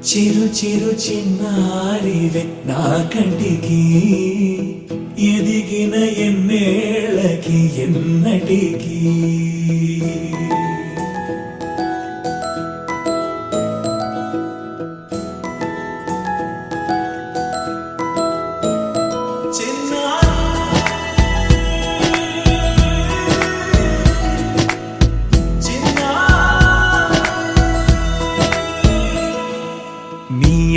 చిరు చిరు చిన్నారివే నా కంటికి ఎదిగిన ఎన్నేళ్ళకి ఎన్నటికి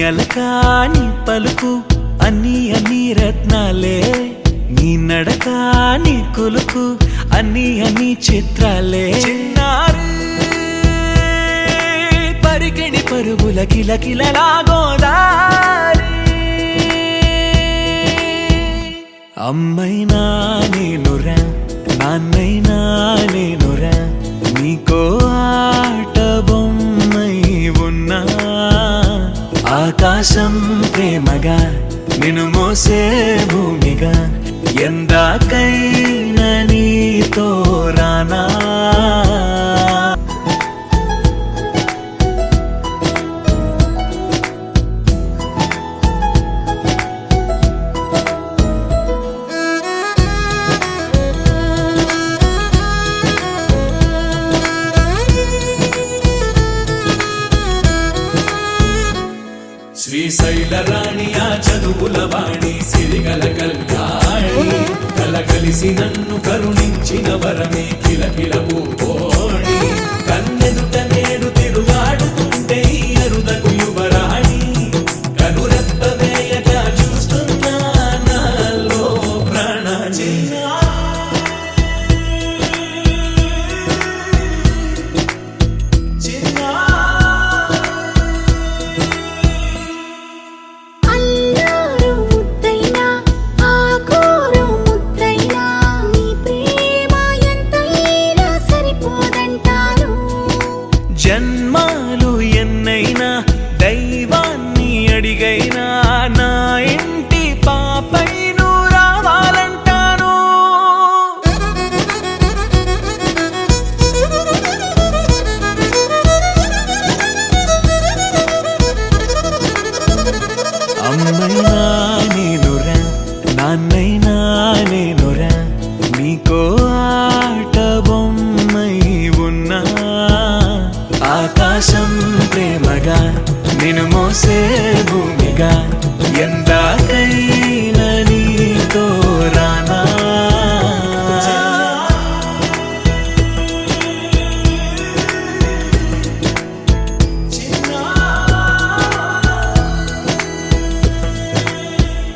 అలకాని పలుకు అన్ని రత్నాలే నీ నడకాని కొలుకు అన్ని చిత్రాలే పరికిణి పరుగుల కిలకిలలాగోదారి అమ్మైనా నేనురా నాన్నైనా నేనురా నీకో ఆట బొమ్మై ఉన్నా ఆకాశం ప్రేమగా నిన్ను మోసే భూమిగా ఎందాకైనా నీతో రానా శ్రీశైల రాణి ఆ చదువుల వాణి సిరిగల కళ్యాణి కలగలిసి నన్ను కరుణించిన వరమే కిలకిల పూకోణి కన్నెదుట నేడు తిరుగాడుతుంటే అరుదకు యువరాణి కనురెప్ప వేయక చూస్తున్నా నాలో ప్రాణ జన్మాలు ఎన్నైనా దైవాన్ని అడిగైనా నా ఇంటి పాపై నువ్వు రావాలంటాను అమ్మైనా నేనురా నాన్నైనా నేనురా నీకో ఆట బొమ్మై ఉన్నా ఆకాశం ప్రేమగా నిన్ను మోసే భూమిగా ఎందాకైనా నీతో రానా